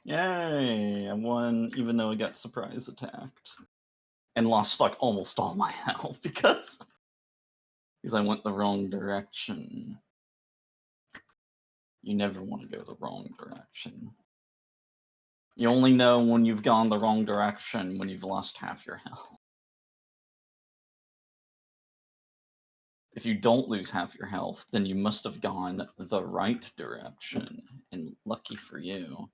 Yay! I won, even though I got surprise attacked. And lost, like, almost all my health because I went the wrong direction. You never want to go the wrong direction. You only know when you've gone the wrong direction when you've lost half your health. If you don't lose half your health, then you must have gone the right direction, and lucky for you.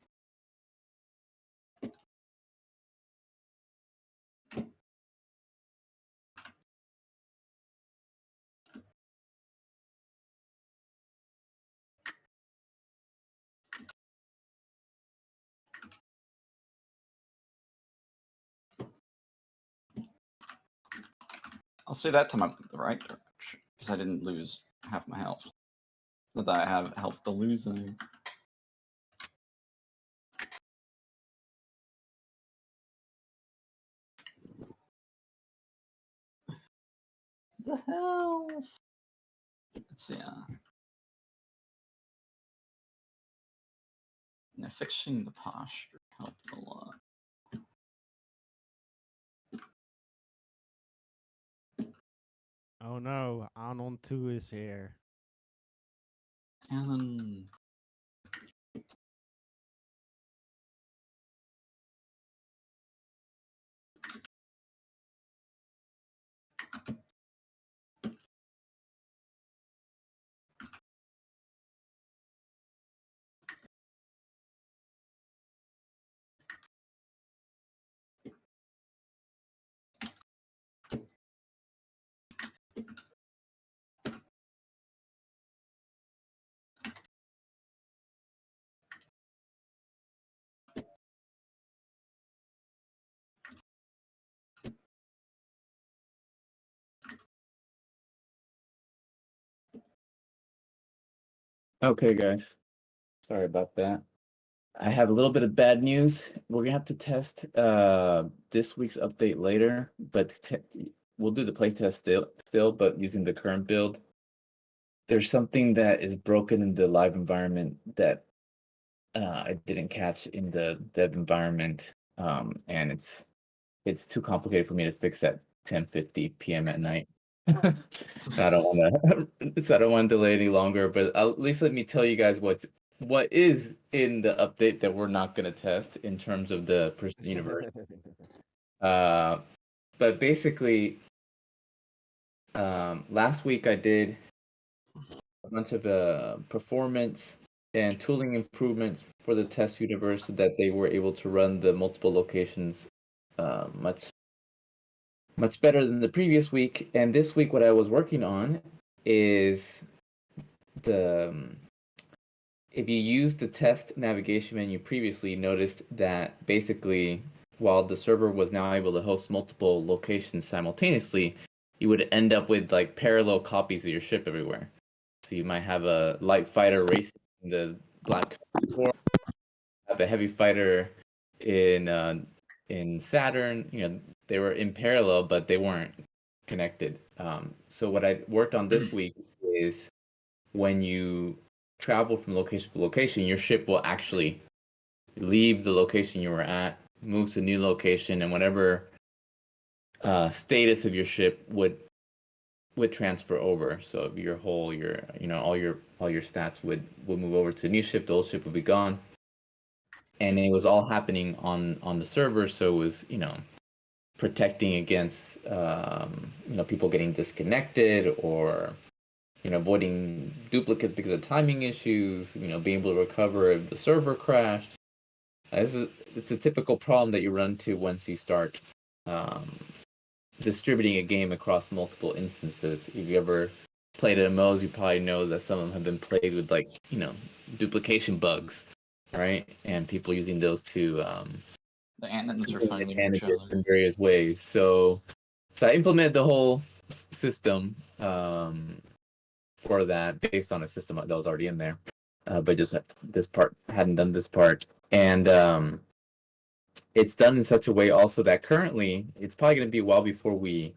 I'll say that time I went the right direction, because I didn't lose half my health. Not that I have health to losing. The health! Let's see, now, fixing the posture helped a lot. Oh no, Anon 2 is here. Cannon. Okay, guys. Sorry about that. I have a little bit of bad news. We're gonna have to test this week's update later, but we'll do the playtest still, but using the current build. There's something that is broken in the live environment that I didn't catch in the dev environment, and it's too complicated for me to fix at 10:50 p.m. at night. So I don't want to delay any longer. But at least let me tell you guys what is in the update that we're not going to test in terms of the person universe. But basically, last week I did a bunch of performance and tooling improvements for the test universe so that they were able to run the multiple locations much better than the previous week. And this week, what I was working on is if you used the test navigation menu previously, noticed that basically while the server was now able to host multiple locations simultaneously, you would end up with like parallel copies of your ship everywhere. So you might have a light fighter racing in the black core, have a heavy fighter in Saturn. You know, they were in parallel, but they weren't connected. So what I worked on this week is when you travel from location to location, your ship will actually leave the location you were at, move to a new location, and whatever status of your ship would transfer over. So your whole all your stats would move over to a new ship. The old ship would be gone, and it was all happening on the server. So it was protecting against people getting disconnected or avoiding duplicates because of timing issues, being able to recover if the server crashed. It's a typical problem that you run into once you start distributing a game across multiple instances. If you ever played MMOs, you probably know that some of them have been plagued with duplication bugs, right? And people using those to the Anons are finding each other in various ways. So I implemented the whole system for that based on a system that was already in there, but just this part hadn't done this part, and it's done in such a way also that currently it's probably going to be a while before we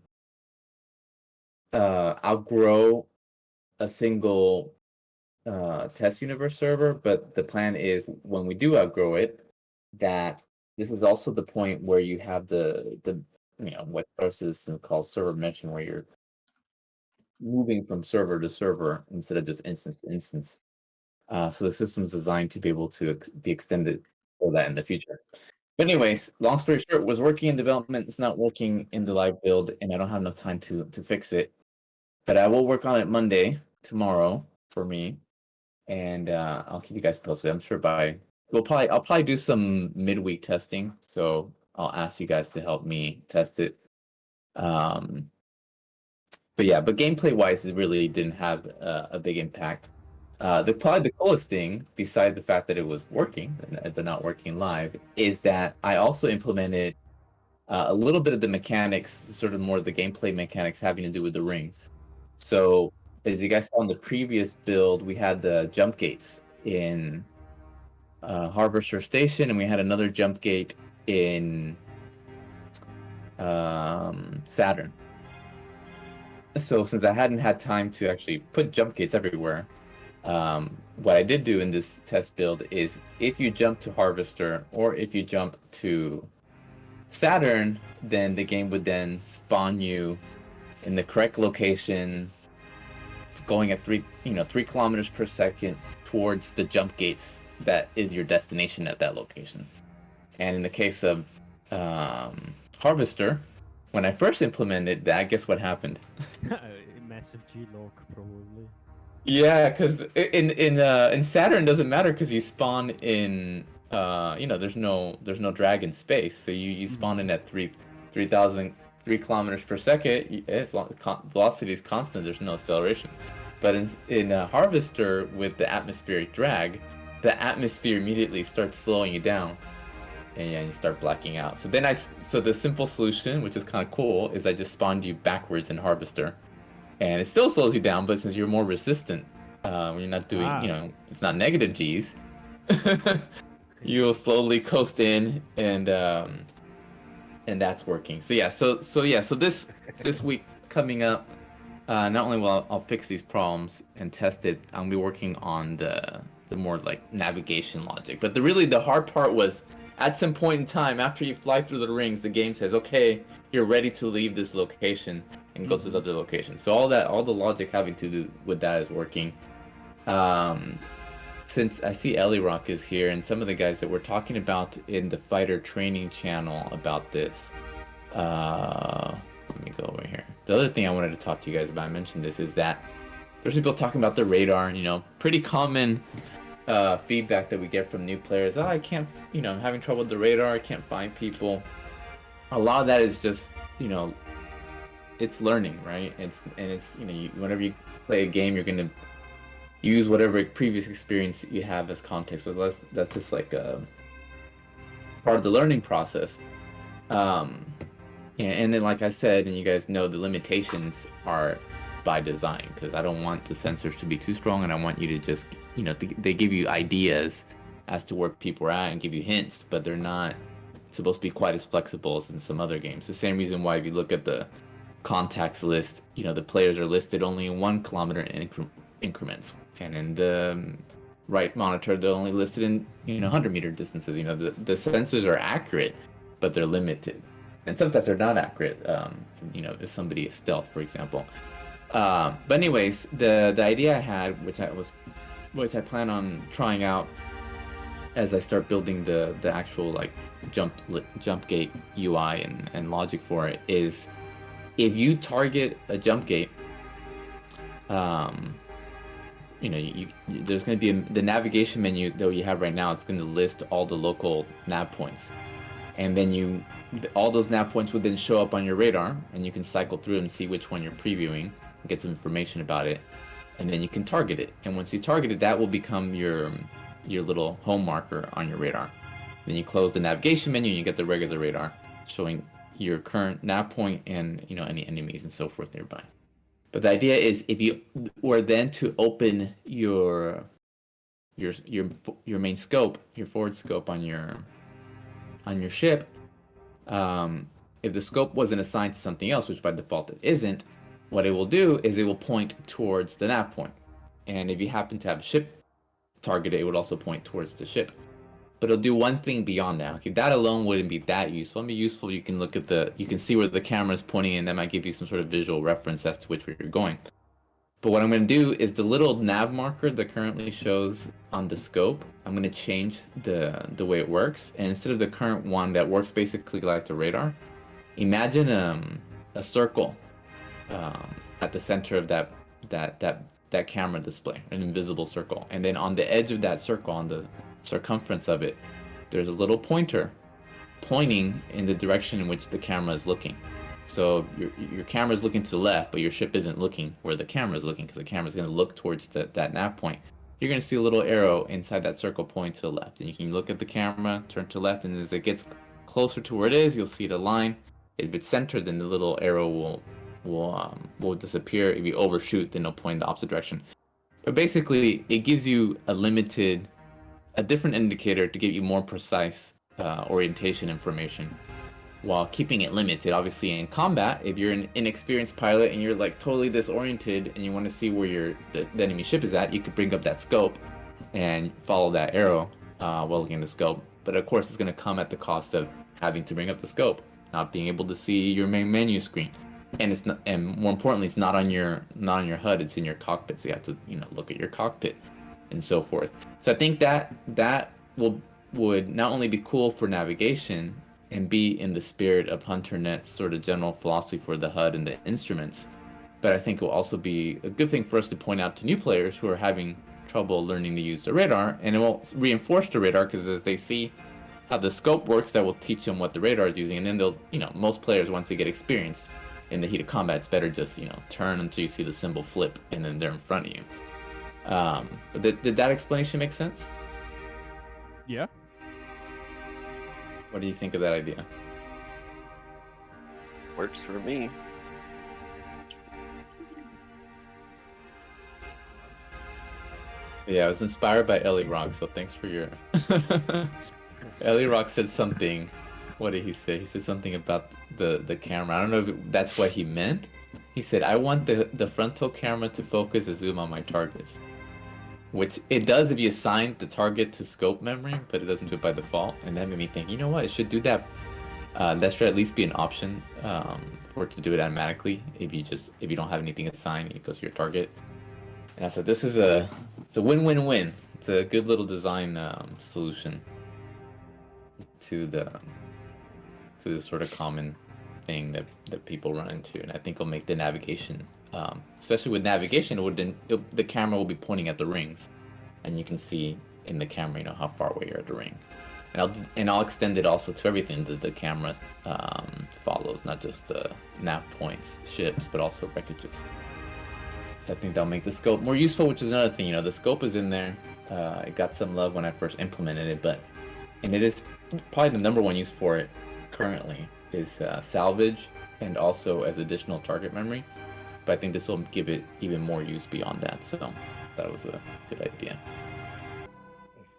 outgrow a single test universe server. But the plan is when we do outgrow it, that this is also the point where you have the what starts this called server meshing, where you're moving from server to server instead of just instance to instance. So the system is designed to be able to be extended for that in the future. But anyways, long story short, was working in development. It's not working in the live build, and I don't have enough time to fix it. But I will work on it Monday, tomorrow, for me, and I'll keep you guys posted. I'm sure I'll probably do some midweek testing. So I'll ask you guys to help me test it. But yeah, but gameplay wise, it really didn't have a big impact. Probably the coolest thing, besides the fact that it was working, but not working live, is that I also implemented a little bit of the mechanics, sort of more of the gameplay mechanics having to do with the rings. So as you guys saw in the previous build, we had the jump gates in Harvester Station, and we had another jump gate in Saturn. So since I hadn't had time to actually put jump gates everywhere, what I did do in this test build is if you jump to Harvester or if you jump to Saturn, then the game would then spawn you in the correct location, going at 3 kilometers per second towards the jump gates that is your destination at that location. And in the case of Harvester, when I first implemented that, guess what happened? Massive G-lock, probably. Yeah, because in Saturn doesn't matter because you spawn in there's no drag in space, so you spawn in at 3 kilometers per second. Velocity is constant. There's no acceleration. But in Harvester with the atmospheric drag, the atmosphere immediately starts slowing you down, and you start blacking out. So the simple solution, which is kind of cool, is I just spawned you backwards in Harvester. And it still slows you down, but since you're more resistant, when you're not doing, it's not negative G's, you'll slowly coast in, and that's working. So this week coming up, not only will I'll fix these problems and test it, I'll be working on the more like navigation logic. But the hard part was at some point in time after you fly through the rings, the game says, okay, you're ready to leave this location and go to this other location. So all the logic having to do with that is working. Since I see Ellie Rock is here and some of the guys that we're talking about in the fighter training channel about this. Let me go over here. The other thing I wanted to talk to you guys about, I mentioned this, is that there's people talking about the radar, pretty common feedback that we get from new players. I can't, I'm having trouble with the radar, I can't find people. A lot of that is just, it's learning, right? Whenever you play a game, you're gonna use whatever previous experience you have as context. So that's just like a part of the learning process. And then, like I said, and you guys know, the limitations are by design, because I don't want the sensors to be too strong, and I want you to just, they give you ideas as to where people are at and give you hints, but they're not supposed to be quite as flexible as in some other games. The same reason why if you look at the contacts list, the players are listed only in 1 kilometer increments, and in the right monitor they're only listed in 100-meter distances. The sensors are accurate, but they're limited, and sometimes they're not accurate. If somebody is stealth, for example. But anyways, the idea I had, which I plan on trying out as I start building the actual like jump gate UI and logic for it, is if you target a jump gate, there's going to be the navigation menu that you have right now. It's going to list all the local nav points, and then all those nav points would then show up on your radar, and you can cycle through and see which one you're previewing, get some information about it, and then you can target it. And once you target it, that will become your little home marker on your radar. Then you close the navigation menu and you get the regular radar showing your current nav point and any enemies and so forth nearby. But the idea is, if you were then to open your main scope, your forward scope on your ship, if the scope wasn't assigned to something else, which by default it isn't, what it will do is it will point towards the nav point. And if you happen to have a ship targeted, it would also point towards the ship. but it'll do one thing beyond that. Okay, that alone wouldn't be that useful. It'd be useful. You can look at you can see where the camera is pointing, and that might give you some sort of visual reference as to which way you're going. But what I'm going to do is the little nav marker that currently shows on the scope, I'm going to change the way it works. And instead of the current one that works basically like the radar, imagine a circle at the center of that camera display, an invisible circle. And then on the edge of that circle, on the circumference of it, there's a little pointer pointing in the direction in which the camera is looking. So your camera is looking to the left, but your ship isn't looking where the camera is looking, because the camera is going to look towards that nav point. You're going to see a little arrow inside that circle pointing to the left, and you can look at the camera, turn to the left, and as it gets closer to where it is, you'll see the line. If it's centered, then the little arrow will disappear. If you overshoot, then it'll point in the opposite direction. But basically, it gives you a different indicator to give you more precise orientation information, while keeping it limited. Obviously, in combat, if you're an inexperienced pilot and you're like totally disoriented and you want to see where the enemy ship is at, you could bring up that scope and follow that arrow while looking at the scope. But of course, it's going to come at the cost of having to bring up the scope, not being able to see your main menu screen, and more importantly, it's not on your HUD. It's in your cockpit, so you have to look at your cockpit and so forth. So I think that would not only be cool for navigation and be in the spirit of Hunternet's sort of general philosophy for the HUD and the instruments, but I think it will also be a good thing for us to point out to new players who are having trouble learning to use the radar, and it will reinforce the radar, because as they see how the scope works, that will teach them what the radar is using, and then they'll, most players, once they get experienced in the heat of combat, it's better just, turn until you see the symbol flip, and then they're in front of you. But did that explanation make sense? Yeah. What do you think of that idea? Works for me. Yeah, I was inspired by Ellie Rock, so thanks for your... Ellie Rock said something. What did he say? He said something about the camera. I don't know if that's what he meant. He said, I want the frontal camera to focus and zoom on my targets. Which it does if you assign the target to scope memory, but it doesn't do it by default. And that made me think, you know what, it should do that. That should at least be an option for it to do it automatically. If you don't have anything assigned, it goes to your target. And I said, it's a win-win-win. It's a good little design solution to this sort of common thing that people run into. And I think it'll make the navigation, especially with navigation, the camera will be pointing at the rings, and you can see in the camera, how far away you're at the ring. And I'll extend it also to everything that the camera follows, not just nav points, ships, but also wreckages. So I think that'll make the scope more useful, which is another thing. The scope is in there. It got some love when I first implemented it, and it is probably the number one use for it currently is salvage, and also as additional target memory. But I think this will give it even more use beyond that. So that was a good idea.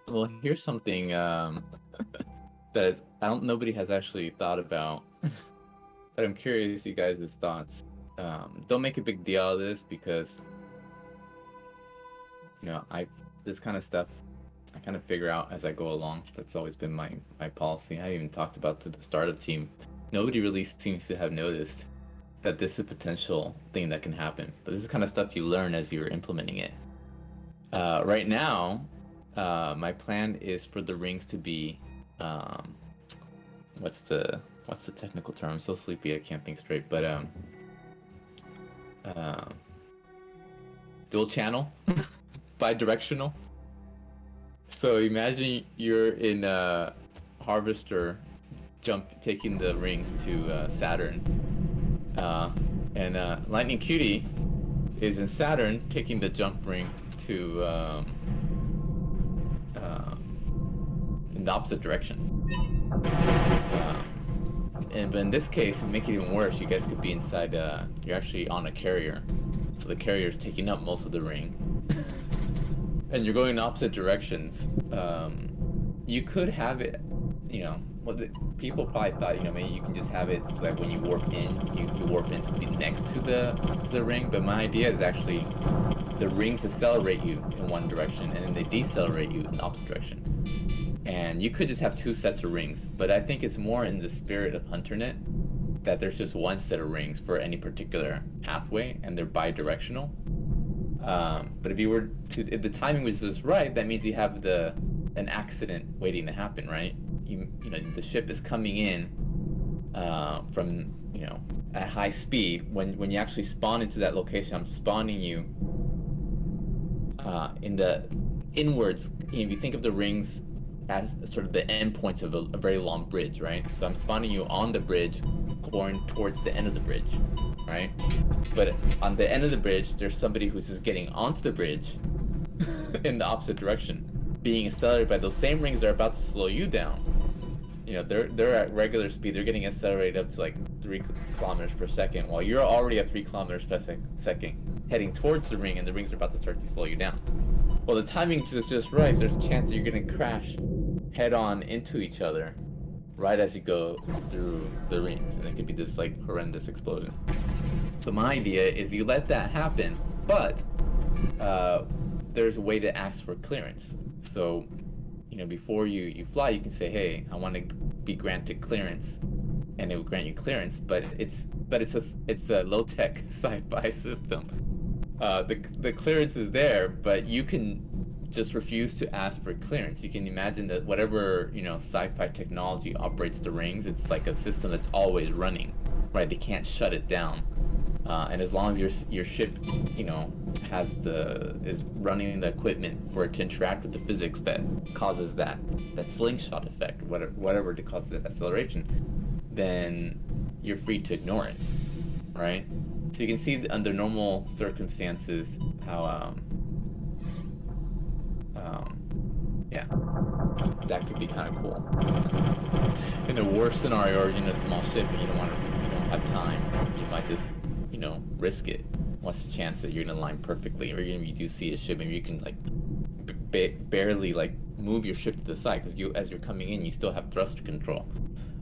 Well, here's something that nobody has actually thought about, but I'm curious you guys' thoughts. Don't make a big deal out of this, because this kind of stuff I kind of figure out as I go along. That's always been my policy. I even talked about to the startup team. Nobody really seems to have noticed that this is a potential thing that can happen, but this is kind of stuff you learn as you're implementing it. Right now, my plan is for the rings to be what's the technical term? I'm so sleepy I can't think straight, but dual channel, bi-directional. So imagine you're in Harvester taking the rings to Saturn, and Lightning Cutie is in Saturn taking the jump ring to in the opposite direction. But in this case, to make it even worse, you guys could be inside. You're actually on a carrier, so the carrier is taking up most of the ring, and you're going in opposite directions. You could have it, people probably thought, maybe you can just have it so that when you warp in, you warp in to be next to the ring. But my idea is actually the rings accelerate you in one direction, and then they decelerate you in the opposite direction. and you could just have 2 sets of rings, but I think it's more in the spirit of Hunternet that there's just 1 set of rings for any particular pathway, and they're bi-directional. But if the timing was just right, that means you have an accident waiting to happen, right? You know, the ship is coming in from, you know, at high speed. When you actually spawn into that location, I'm spawning you in the inwards. You know, if you think of the rings as sort of the endpoints of a very long bridge, right? So I'm spawning you on the bridge, going towards the end of the bridge, right? But on the end of the bridge, there's somebody who's just getting onto the bridge in the opposite direction, being accelerated by those same rings that are about to slow you down. You know, they're at regular speed. They're getting accelerated up to like 3 kilometers per second, while you're already at 3 kilometers per second, heading towards the ring, and the rings are about to start to slow you down. Well, the timing is just right. There's a chance that you're gonna crash head on into each other right as you go through the rings, and it could be this like horrendous explosion. So my idea is you let that happen, but there's a way to ask for clearance. So, you know, before you fly, you can say, hey, I want to be granted clearance, and it will grant you clearance, but it's a low-tech sci-fi system. The clearance is there, but you can just refuse to ask for clearance. You can imagine that whatever, you know, sci-fi technology operates the rings, it's like a system that's always running, right? They can't shut it down. And as long as your ship, you know, is running the equipment for it to interact with the physics that causes that slingshot effect, whatever to cause that acceleration, then you're free to ignore it, right? So you can see under normal circumstances how yeah, that could be kind of cool. In the worst scenario, or you're in a small ship and you don't have time, you might just, you know, risk it. What's the chance that you're gonna line perfectly, or even if you do see a ship, maybe you can like barely like move your ship to the side, because as you're coming in, you still have thruster control.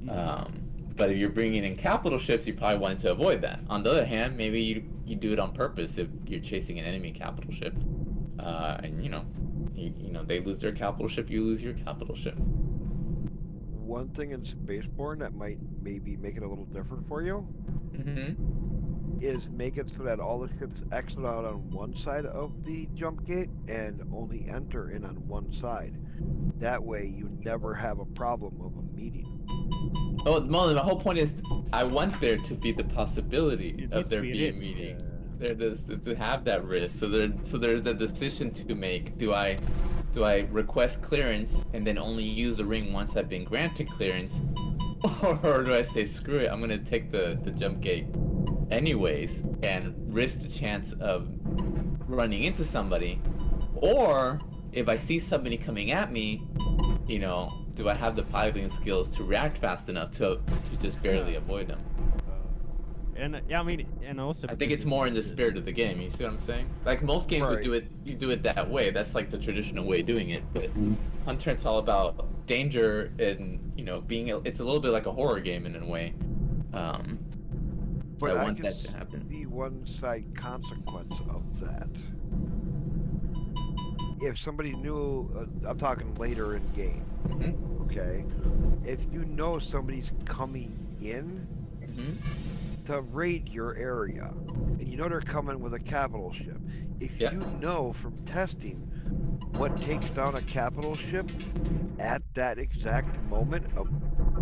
But if you're bringing in capital ships, you probably want to avoid that. On the other hand, maybe you do it on purpose if you're chasing an enemy capital ship, and you know they lose their capital ship, you lose your capital ship. One thing in Spaceborne that might maybe make it a little different for you is make it so that all the ships exit out on one side of the jump gate and only enter in on one side. That way you never have a problem of a meeting. Oh, Mullen, my whole point is I want there to be the possibility of there being a meeting. There to have that risk. So there's the decision to make. Do I request clearance and then only use the ring once I've been granted clearance? Or do I say, screw it, I'm gonna take the jump gate anyways and risk the chance of running into somebody? Or if I see somebody coming at me, you know, do I have the piloting skills to react fast enough to just barely avoid them? And yeah, I mean, and also I think it's more in the spirit of the game. You see what I'm saying? Like most games would do it, you do it that way. That's like the traditional way of doing it. But Hunternet's all about danger and, you know, it's a little bit like a horror game in a way. So I want that to happen. The one side consequence of that. If somebody knew, I'm talking later in game, okay? If you know somebody's coming in to raid your area, and you know they're coming with a capital ship, if you know from testing what takes down a capital ship at that exact moment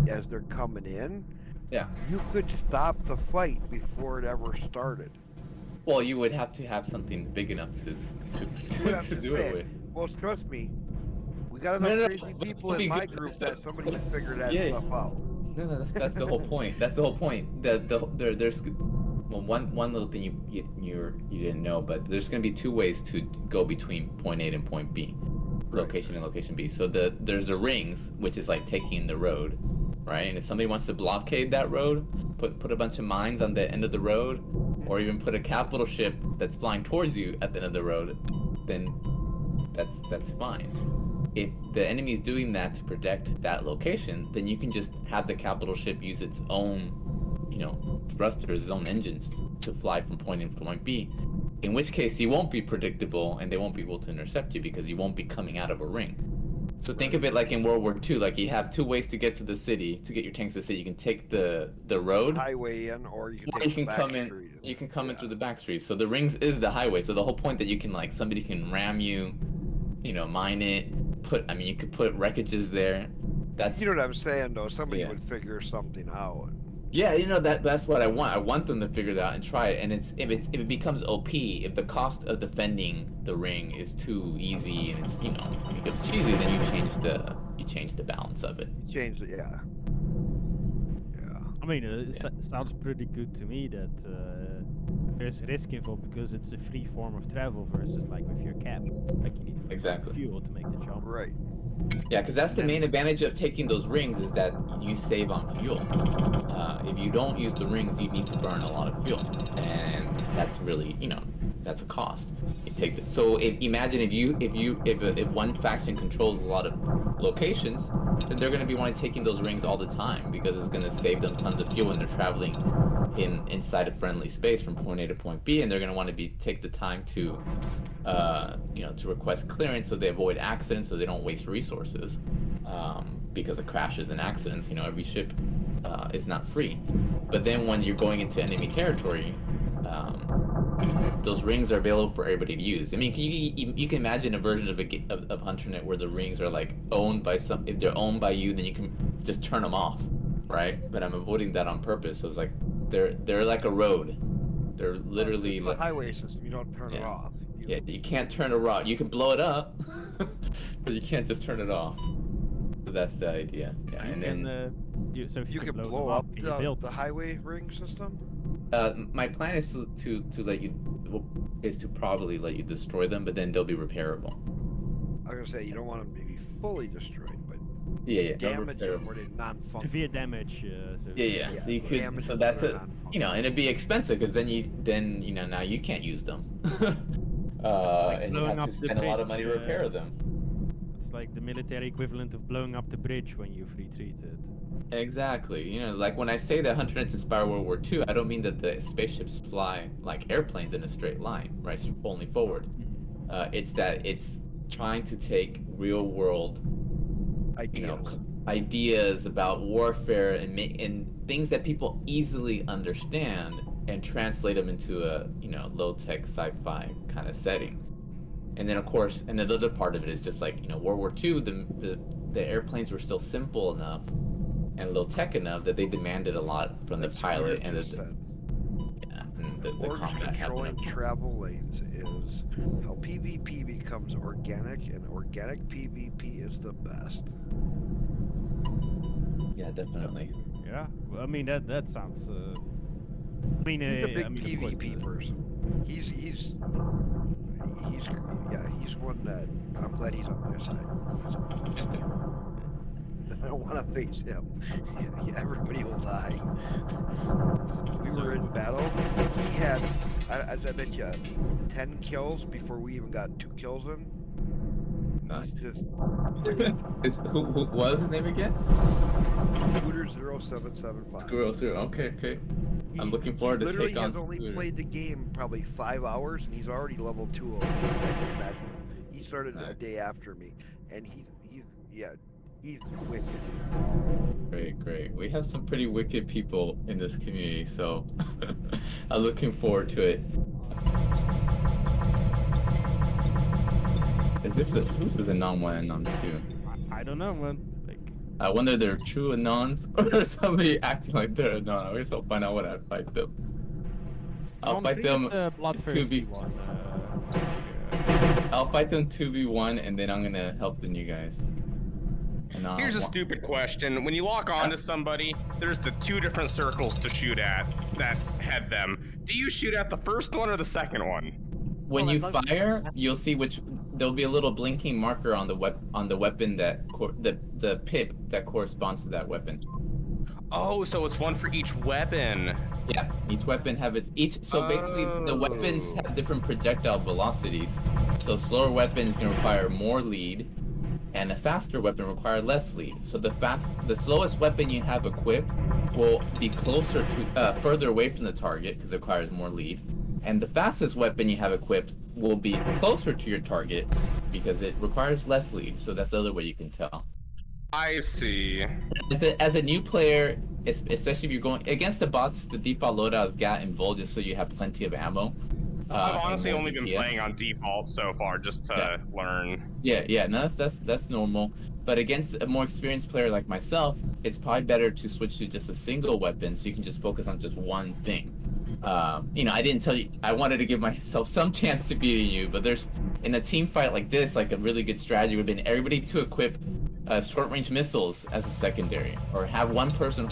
as they're coming in, you could stop the fight before it ever started. Well, you would have to have something big enough to do it with. Well, trust me, we got enough crazy people in my group that somebody can figure that stuff out. No, that's the whole point. That's the whole point. There's one little thing you didn't know, but there's gonna be 2 ways to go between point A and point B, location and location B. So there's the rings, which is like taking the road, right? And if somebody wants to blockade that road, put a bunch of mines on the end of the road, or even put a capital ship that's flying towards you at the end of the road, then that's fine. If the enemy's doing that to protect that location, then you can just have the capital ship use its own, you know, thrusters, its own engines to fly from point A to point B. In which case, you won't be predictable, and they won't be able to intercept you because you won't be coming out of a ring. So think of it like in World War II, like you have two ways to get to the city, to get your tanks to the city. You can take the road, highway in, or you can or take you can the back come in. street. You can come in Yeah. through the back streets. So the rings is the highway. So the whole point that you can like somebody can ram you, mine it. You could put wreckages there. That's You know what I'm saying, though? Somebody Yeah. would figure something out. Yeah, that's what I want. I want them to figure it out and try it. And if it becomes OP, if the cost of defending the ring is too easy and it's becomes cheesy, then you change the balance of it. Change it, yeah. Yeah. I mean, it sounds pretty good to me that there's risk involved because it's a free form of travel versus like with your cap. Like you need to pay Exactly. fuel to make the jump. Right. Yeah, because that's the main advantage of taking those rings is that you save on fuel. If you don't use the rings, you need to burn a lot of fuel, and that's really that's a cost. Imagine if one faction controls a lot of locations, then they're going to be wanting taking those rings all the time because it's going to save them tons of fuel when they're traveling inside a friendly space from point A to point B, and they're going to want to take the time to to request clearance so they avoid accidents, so they don't waste resources because of crashes and accidents. Every ship is not free. But then when you're going into enemy territory, those rings are available for everybody to use. I mean, you can imagine a version of Hunternet where the rings are like owned by if they're owned by you, then you can just turn them off, right? But I'm avoiding that on purpose. So it's like they're like a road. They're literally It's a highway system. You don't turn it off. Yeah, you can't turn it off. You can blow it up, but you can't just turn it off. So that's the idea. Yeah, and then so if You can them blow up can you build the highway ring system. my plan is to let you probably let you destroy them, but then they'll be repairable. I was gonna say you don't want them to be fully destroyed, but Yeah, damage they're them where they're non-functional. severe damage. Yeah. So you could. damage So them that's where it. they're non-functional. And it'd be expensive because then now you can't use them. like And you blowing have up to the spend a lot of money to bridge, repair them. It's like the military equivalent of blowing up the bridge when you've retreated. Exactly. Like when I say that Hunternet's inspired World War II, I don't mean that the spaceships fly like airplanes in a straight line, right? Only forward. It's that it's trying to take real world ideas about warfare and things that people easily understand and translate them into a low-tech sci-fi kind of setting. And then of course, and the other part of it is just like World War II, the airplanes were still simple enough and low-tech enough that they demanded a lot from the pilot and the combat controlling happened. travel lanes is how PvP becomes organic, and organic PvP is the best. Yeah, definitely. Yeah, well, I mean that sounds. I mean, He's a big I mean, of course, PvP person. He's one that I'm glad he's on my side. I don't want to face him. Yeah, everybody will die. We were in battle. He had, as I bet you, 10 kills before we even got 2 kills in. Nice. He's just What was his name again? Scooter 0775. Scooter. Okay. I'm looking forward to literally take on has only Scooter. played the game probably 5 hours, and he's already level 208. I just imagine. He started a day after me, and he's wicked. Great. We have some pretty wicked people in this community, so I'm looking forward to it. This is a non-one and non-two. I don't know, man. Like, I wonder they're true anons or somebody acting like they're anon. I guess I'll find out when I fight them. I'll fight them the bloodthirsty 2v. one. I'll fight them 2v1, and then I'm gonna help the new guys. Here's a stupid question. When you lock on to somebody, there's the 2 different circles to shoot at that head them. Do you shoot at the first one or the second one? When you fire, you'll see which. There'll be a little blinking marker on the weapon that the pip that corresponds to that weapon. Oh, so it's one for each weapon. Yeah, each weapon have its So basically, the weapons have different projectile velocities. So slower weapons can require more lead, and a faster weapon require less lead. So the slowest weapon you have equipped will be closer to further away from the target because it requires more lead, and the fastest weapon you have equipped will be closer to your target because it requires less lead. So that's the other way you can tell. I see. As a new player, especially if you're going against the bots, the default loadout is GAT and Vol, just so you have plenty of ammo. I've honestly and more only been DPS. playing on default so far, just to learn. Yeah, no, that's normal. But against a more experienced player like myself, it's probably better to switch to just a single weapon, so you can just focus on just one thing. I didn't tell you. I wanted to give myself some chance to beating you, but there's in a team fight like this, like a really good strategy would have been everybody to equip short-range missiles as a secondary, or have one person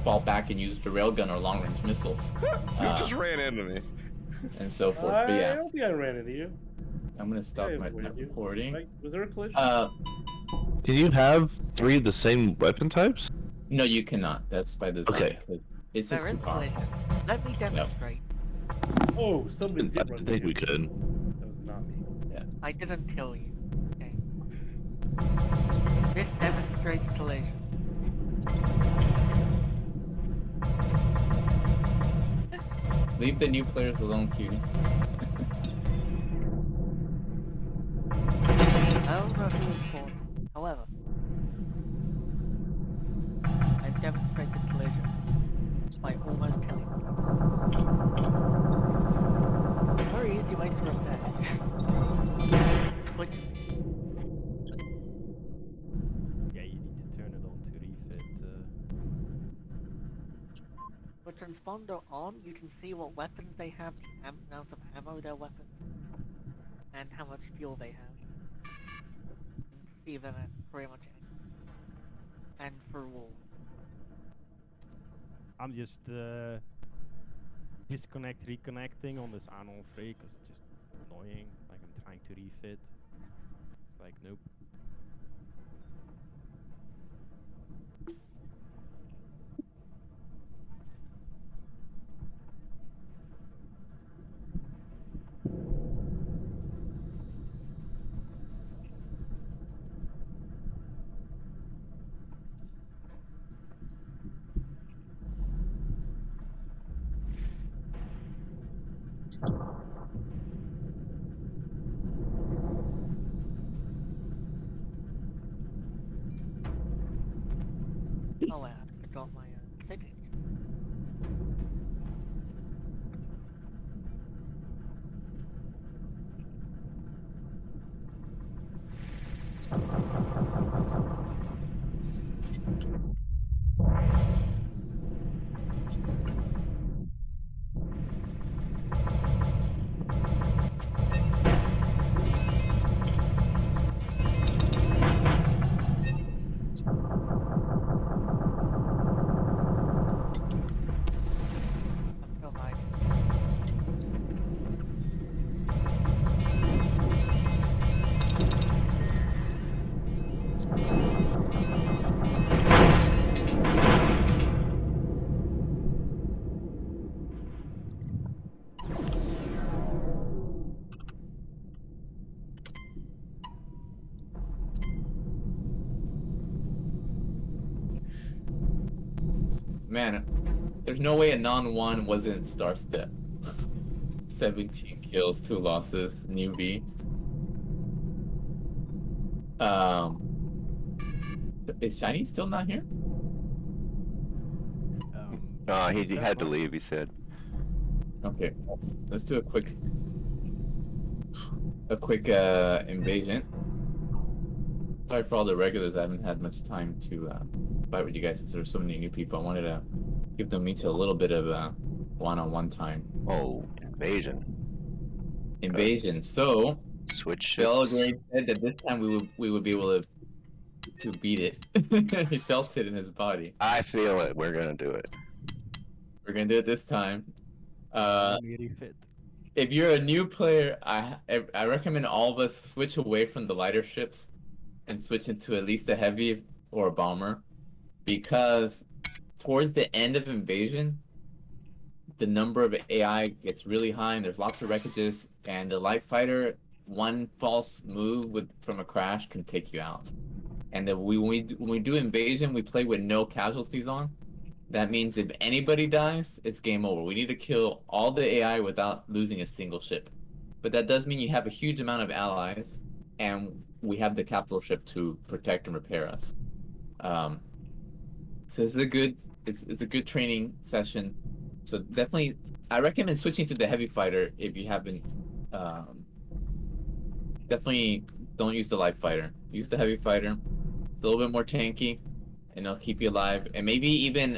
fall back and use the railgun or long-range missiles. You just ran into me. And so forth. But I yeah, don't think I ran into you. I'm gonna stop my avoided you. recording. Like, was there a collision? Can you have 3 of the same weapon types? No, you cannot. That's by design. Okay. Because it's There just is too powerful. collision. Let me demonstrate. Oh, somebody I did run think into we you. could. That was not me. I didn't kill you. Okay. This demonstrates collision. Leave the new players alone, cutie. I don't know who was called. However, I've demonstrated collision by almost killing someone. Very easy way to repair. Twitch. Yeah, you need to turn it on to refit. With transponder on, you can see what weapons they have, the amount of ammo their weapons, and how much fuel they have. You can see them at pretty much anything. And for walls. I'm just reconnecting on this Anon Frey because it's just annoying. Like I'm trying to refit. It's like nope. Oh wait, I forgot my signature. I forgot my Man, there's no way a non-1 wasn't Star Step. 17 kills, 2 losses, newbie. Is Shiny still not here? He had to leave, he said. Okay, let's do a quick invasion. Sorry for all the regulars. I haven't had much time to fight with you guys since there's so many new people. I wanted to give them each a little bit of one-on-one time. Oh, invasion. Invasion. So Switch Belgrade said that this time we would be able to beat it. He felt it in his body. I feel it. We're gonna do it. We're gonna do it this time. Refit. If you're a new player, I recommend all of us switch away from the lighter ships and switch into at least a heavy or a bomber, because towards the end of invasion, the number of AI gets really high and there's lots of wreckages, and the light fighter, one false move from a crash can take you out. And then when we do invasion, we play with no casualties on. That means if anybody dies, it's game over. We need to kill all the AI without losing a single ship. but that does mean you have a huge amount of allies, and we have the capital ship to protect and repair us. So this is it's a good training session. So definitely, I recommend switching to the heavy fighter if you haven't. Definitely don't use the light fighter. Use the heavy fighter. It's a little bit more tanky, and it'll keep you alive. And maybe even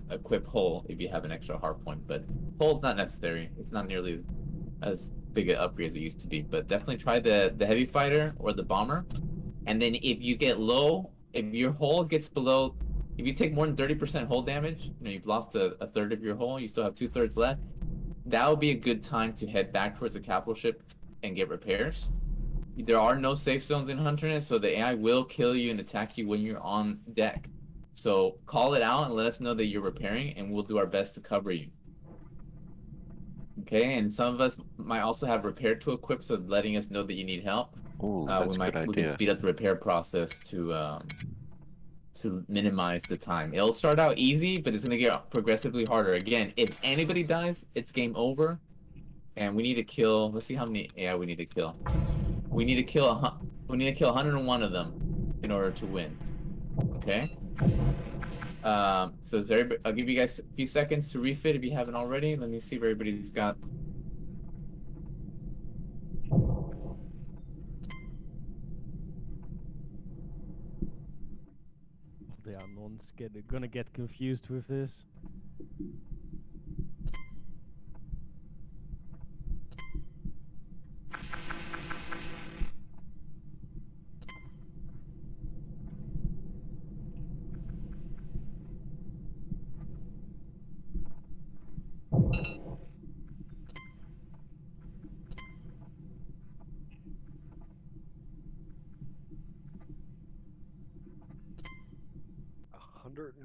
equip hull if you have an extra hard point. But hull's not necessary. It's not nearly as big an upgrade as it used to be. But definitely try the heavy fighter or the bomber. And then if you get low, if your hull gets below, if you take more than 30% hull damage, you know, you've lost a third of your hull, you still have 2/3 left, that would be a good time to head back towards the capital ship and get repairs. There are no safe zones in Hunternet, so the AI will kill you and attack you when you're on deck. So call it out and let us know that you're repairing, and we'll do our best to cover you. Okay, and some of us might also have repair tool equipped, so letting us know that you need help. Ooh, that's a good We can idea. speed up the repair process to minimize the time. It'll start out easy, but it's gonna get progressively harder. Again, if anybody dies, it's game over, and we need to kill. Let's see how many AI we need to kill. We need to kill 101 of them in order to win. Okay. So is everybody, I'll give you guys a few seconds to refit if you haven't already. Let me see if everybody's got. The unknowns gonna get confused with this.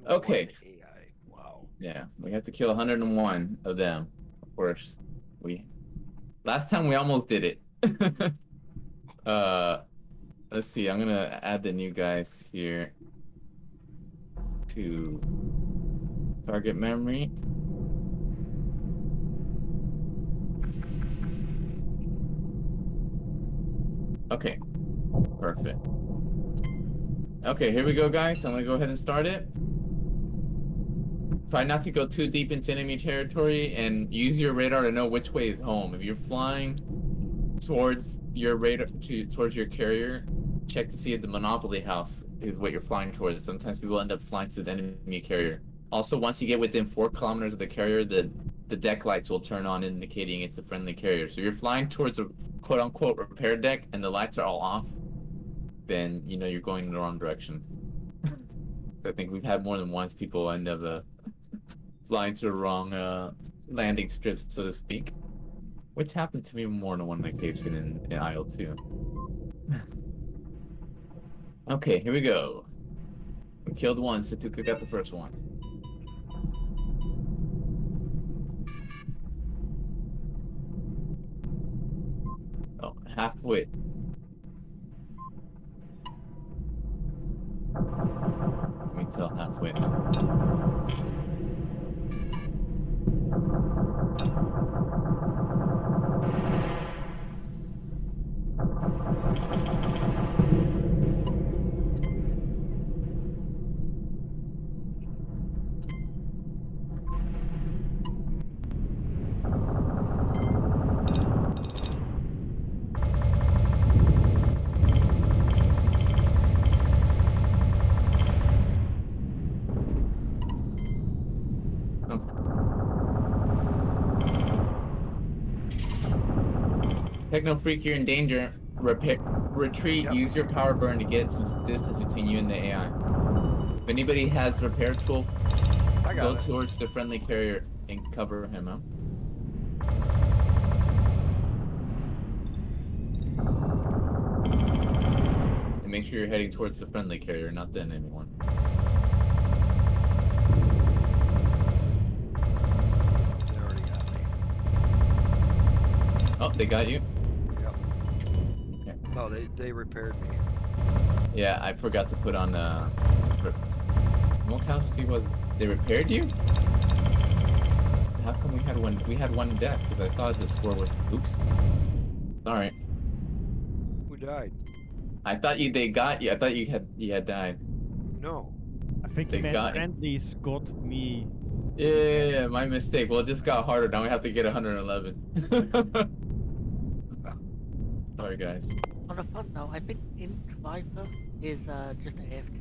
Okay. AI. Wow. Yeah, we have to kill 101 of them. Of course, last time we almost did it. Let's see. I'm gonna add the new guys here to target memory. Okay, perfect. Okay, here we go, guys. I'm gonna go ahead and start it. Try not to go too deep into enemy territory, and use your radar to know which way is home. If you're flying towards your radar, towards your carrier, check to see if the Monopoly house is what you're flying towards. Sometimes people end up flying to the enemy carrier. Also, once you get within 4 kilometers of the carrier, the deck lights will turn on, indicating it's a friendly carrier. So you're flying towards a quote-unquote repair deck, and the lights are all off, then you know you're going in the wrong direction. I think we've had more than once people end up flying to the wrong landing strips, so to speak, which happened to me more than one occasion in Isle 2. Okay, here we go. We killed one, Satuka got the first one. Oh, half-wit. Let me tell half-wit. Techno Freak, you're in danger. Retreat, Yep. use your power burn to get some distance between you and the AI. If anybody has repair tool, I go got it. towards the friendly carrier and cover him up. And make sure you're heading towards the friendly carrier, not the enemy one. They already got me. Oh, they got you? Yep. Okay. No, they repaired me. Yeah, I forgot to put on what casualty was they repaired you? How come we had one death? Because I saw the score was oops. Sorry. Who died? I thought they got you. I thought you had died. No. I think They he meant got- friendlies got me. Yeah, my mistake. Well, it just got harder. Now we have to get 111. Sorry, guys. On a fun note, I think Int Viper is just AFK.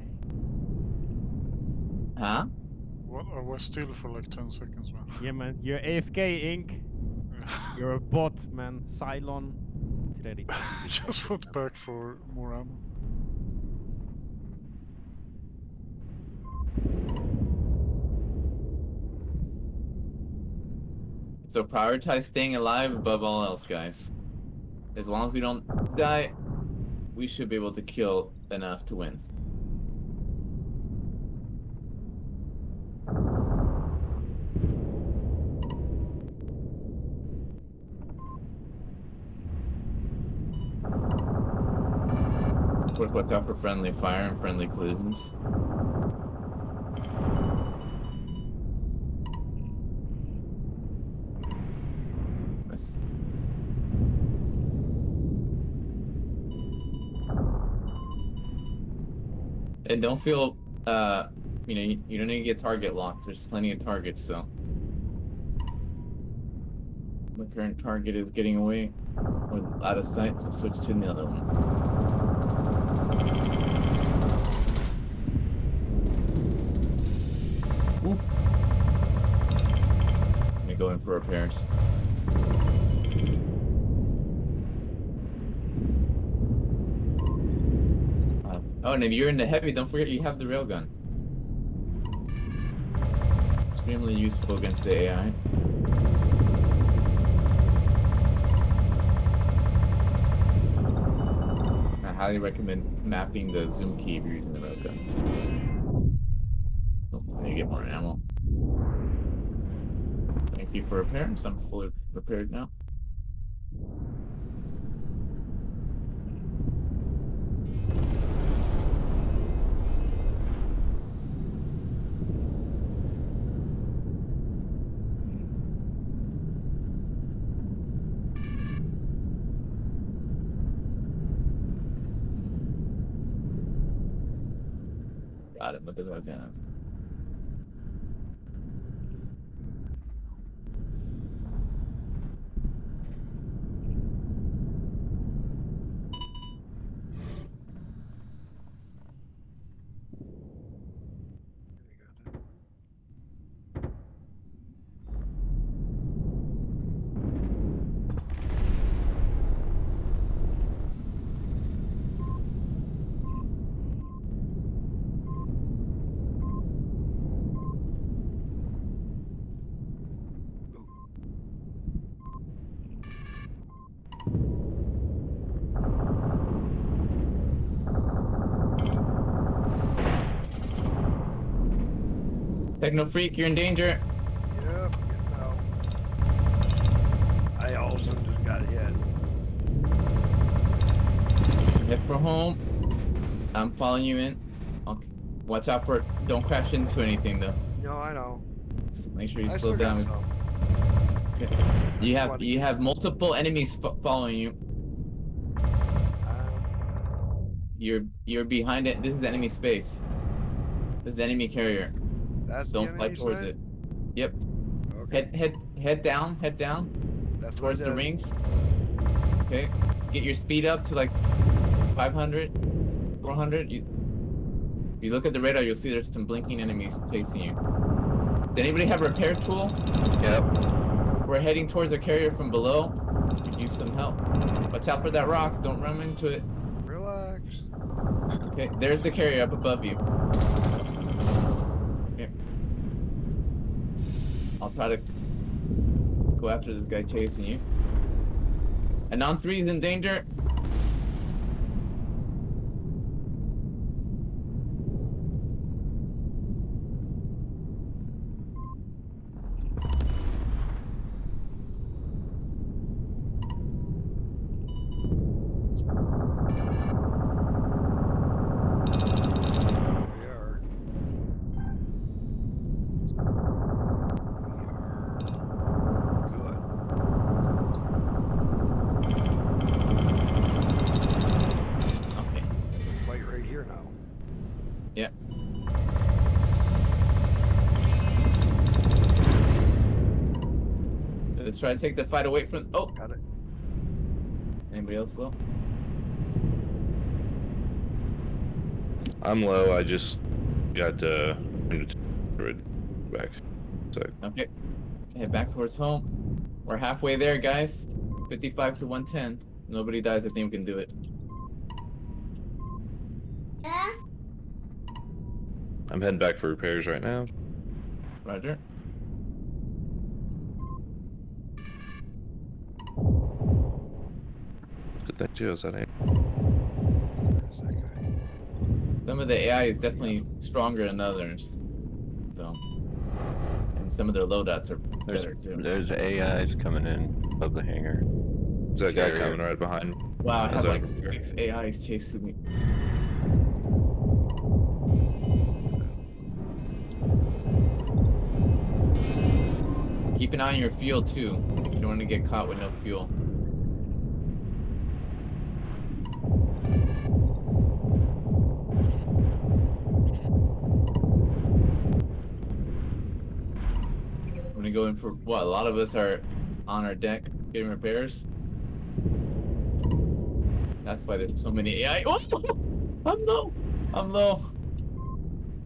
Huh? What? I was still for like 10 seconds, man. Yeah, man. You're AFK, Inc. You're a bot, man. Cylon. It's ready to I be just detected went now. back for more ammo. So prioritize staying alive above all else, guys. As long as we don't die, we should be able to kill enough to win. Of course, watch out for friendly fire and friendly collisions. Nice. And don't feel, you don't need to get target locked. There's plenty of targets, so. My current target is getting away or out of sight, so switch to the other one. Oof. Let me go in for repairs. Oh, and if you're in the heavy, don't forget you have the railgun. Extremely useful against the AI. I highly recommend mapping the zoom key if you're using the railgun. Oh, I need to get more ammo. Thank you for repairs. I'm fully repaired now. Got it, but the railgun. Techno Freak, you're in danger. Yep, getting out. I also just got hit. Head for home. I'm following you in. Okay. Watch out for it. Don't crash into anything though. No, I know. Make sure you I slow still got down. some. Okay. You have multiple enemies following you. You're behind it. This is the enemy space. This is the enemy carrier. That's Don't the fly enemy towards side? it. Yep. Okay. Head down. Head down. That's Towards what I the did. rings. Okay. Get your speed up to like 500, 400. You look at the radar, you'll see there's some blinking enemies chasing you. Did anybody have a repair tool? Yep. We're heading towards a carrier from below. Could use some help. Watch out for that rock. Don't run into it. Relax. Okay, there's the carrier up above you. Here. I'll try to go after this guy chasing you. Anon 3 is in danger. We are. Good. Yeah. Let's try to take the fight away from. Oh, Got it. Anybody else low? I'm low. I just got back. So Okay. Head back towards home. We're halfway there, guys. 55 to 110. Nobody dies. I think we can do it. I'm heading back for repairs right now. Roger. Good thing too. Is that it? Where's that guy? Some of the AI is definitely stronger than others. So, and some of their loadouts are better too. There's AIs coming in above the hangar. There's that guy Carrier. coming right behind. Wow, I have As like I- 6 AIs chasing me. Keep an eye on your fuel too. You don't want to get caught with no fuel. I'm gonna go in for what? A lot of us are on our deck getting repairs. That's why there's so many AI. Oh, I'm low. I'm low.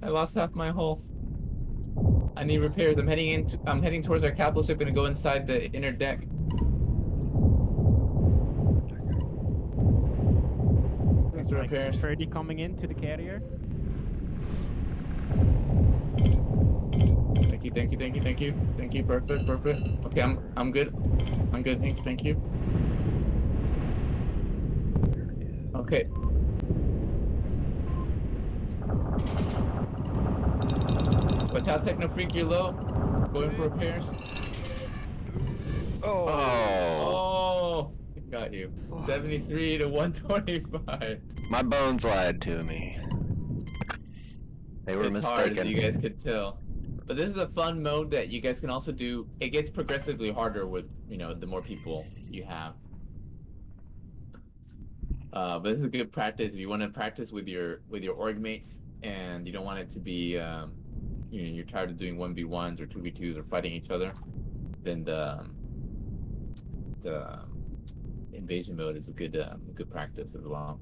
I lost half my hull. I need repairs. I'm heading towards our capital ship. Gonna go inside the inner deck. Thanks for Like repairs. 30 coming into the carrier. Thank you, thank you, thank you, thank you, thank you. Perfect, perfect. Okay, I'm good. I'm good. Thank you. Okay. Without Techno Freak, you're low. Going for repairs. Oh. Oh, got you. 73 to 125. My bones lied to me. They were It's hard, mistaken. as you guys could tell. But this is a fun mode that you guys can also do. It gets progressively harder with, the more people you have. But this is a good practice if you want to practice with your org mates, and you don't want it to be, you're tired of doing 1v1s or 2v2s or fighting each other. Then the invasion mode is a good practice as well.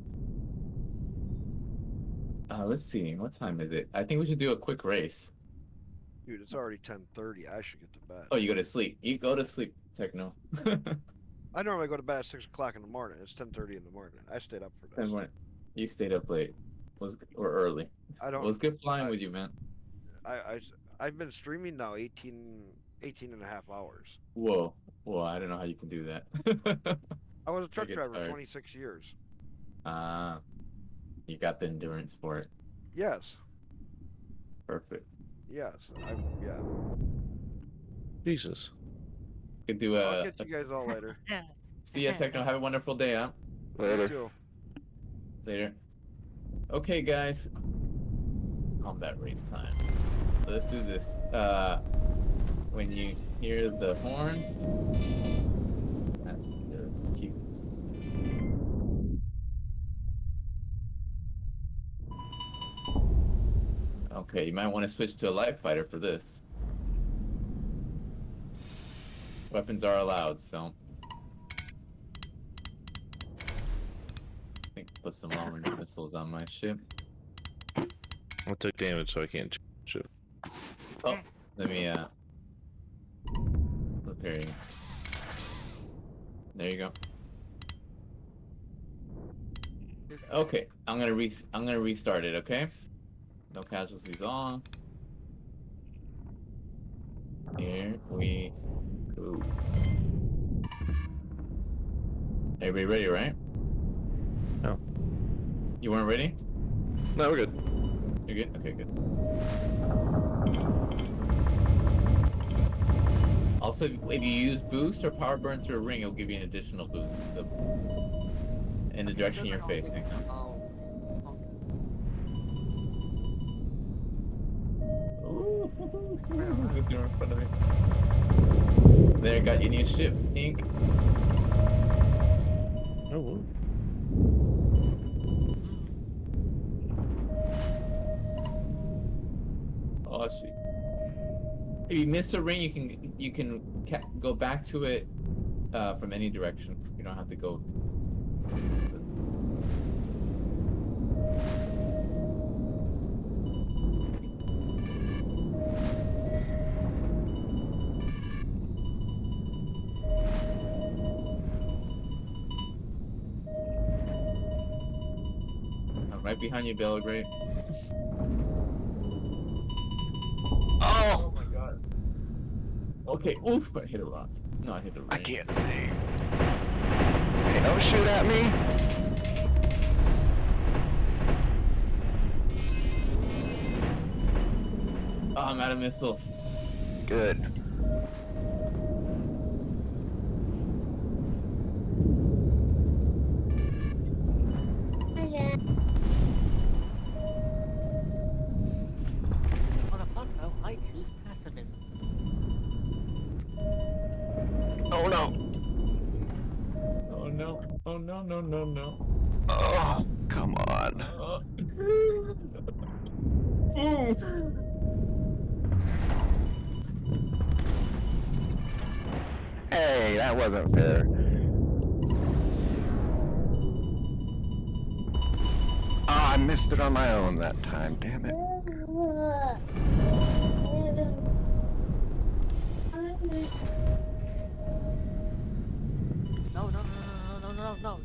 Let's see, what time is it? I think we should do a quick race. Dude, it's already 10:30. I should get to bed. Oh, you go to sleep. You go to sleep, Techno. I normally go to bed at 6 o'clock in the morning. It's 10:30 in the morning. I stayed up for this. You stayed up late. Or early. I don't. It was good flying with you, man. I've been streaming now 18 and a half hours. Whoa, I don't know how you can do that. I was a truck get driver tired. 26 years. You got the endurance for it. Yes. Perfect. Yes. Jesus. Could do I'll get you guys all later. See ya, Techno. Have a wonderful day, huh? You too. Later. Okay, guys. Combat race time. Let's do this. When you hear the horn, that's the cue. Okay, you might want to switch to a live fighter for this. Weapons are allowed, so. I think I'll put some long-range missiles on my ship. I took damage, so I can't shoot. Oh, let me repair you. There you go. Okay, I'm gonna restart it. Okay. No casualties on. Here we go. Everybody ready, right? No. You weren't ready? No, we're good. You're good? Okay, good. Also, if you use boost or power burn through a ring, it'll give you an additional boost. So, in the direction you're facing. Ooh, in front of me. There, got your new ship, Ink. Oh, whoa. Oh shit. If you miss a ring, you can go back to it from any direction. You don't have to go. I'm right behind you, Belgrade. Oh! Oh my god. Okay, oof, I hit a rock. No, I hit a ring. I can't see. Hey, don't shoot at me! Oh, I'm out of missiles. Good. On a fun note, I choose pessimism. Oh no! Oh no. Oh no, no, no, no. Oh, come on. Boom! Hey, that wasn't fair. Oh, I missed it on my own that time, damn it.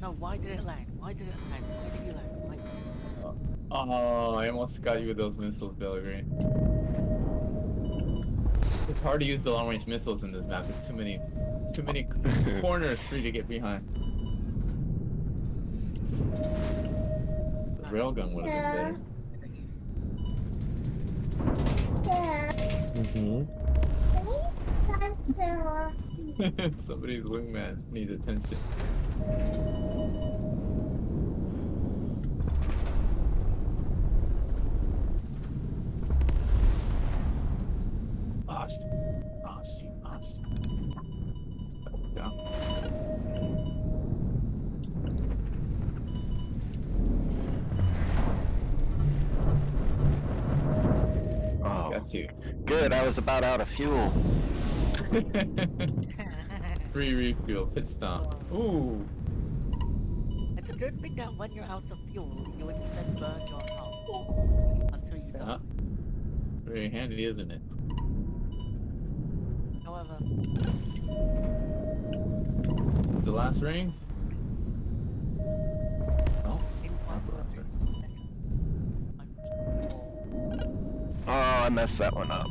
No, why did it land? Why did it land? Why did you land? Why? Oh, I almost got you with those missiles, Belgrade. It's hard to use the long-range missiles in this map. There's too many corners for you to get behind. The railgun would have been better. Somebody's wingman needs attention. Awesome. Down. Oh, Got you. good, I was about out of fuel. Free refuel, pit stop. Ooh. It's a good thing that when you're out of fuel, you instead burn your health until you Yeah. die. Very handy, isn't it? However, The last ring? Oh, in not the last ring. Oh, I messed that one up.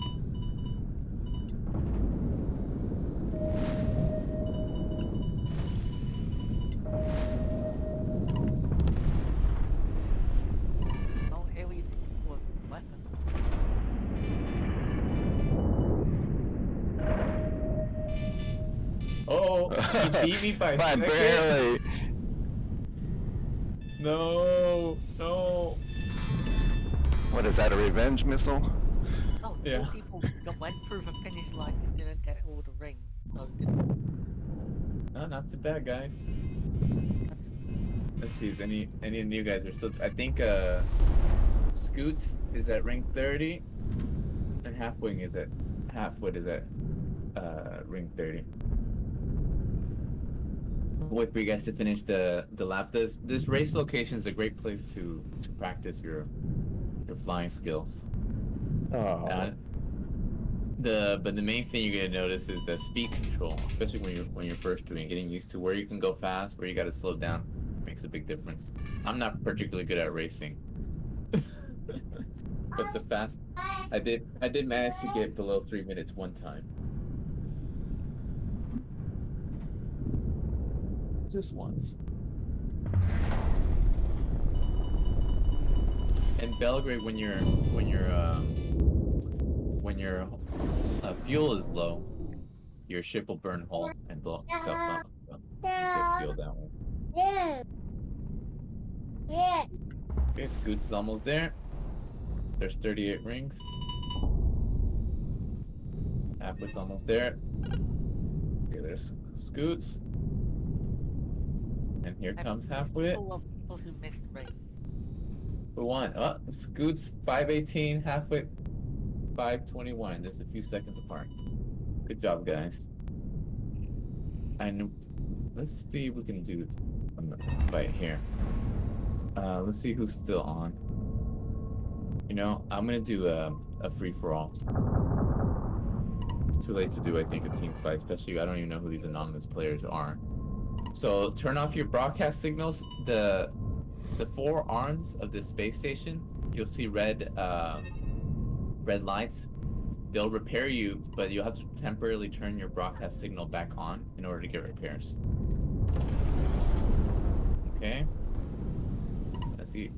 oh, here we see with weapons. Oh, he beat me by a second. barely. No. What is that, a revenge missile? Oh, Yeah. 4 people went through the finish line and didn't get all the rings, so No, not too bad, guys. Let's see if any of you guys are still. I think Scoots is at rank 30, and Halfwing is at ring 30. Wait for you guys to finish the lap. This race location is a great place to practice your flying skills. Oh. But the main thing you're gonna notice is the speed control, especially when you're first doing it, getting used to where you can go fast, where you gotta slow down, makes a big difference. I'm not particularly good at racing, but I did manage to get below 3 minutes one time. Just once. And Belgrade, when your fuel is low, your ship will burn hull and blow itself up. So you get fuel that way. Okay, Scoots is almost there. There's 38 rings. Halfwit's almost there. Okay, there's Scoots. And here comes Halfwit. full of people who missed rings. Who won? Oh, Scoots 518, Halfwit 5:21, just a few seconds apart. Good job, guys. And let's see if we can do a fight here. Let's see who's still on. You know, I'm gonna do a free-for-all. It's too late to do, I think, a team fight, especially I don't even know who these anonymous players are. So turn off your broadcast signals. The 4 arms of the space station, you'll see red lights. They'll repair you, but you'll have to temporarily turn your broadcast signal back on in order to get repairs. Okay. Let's see.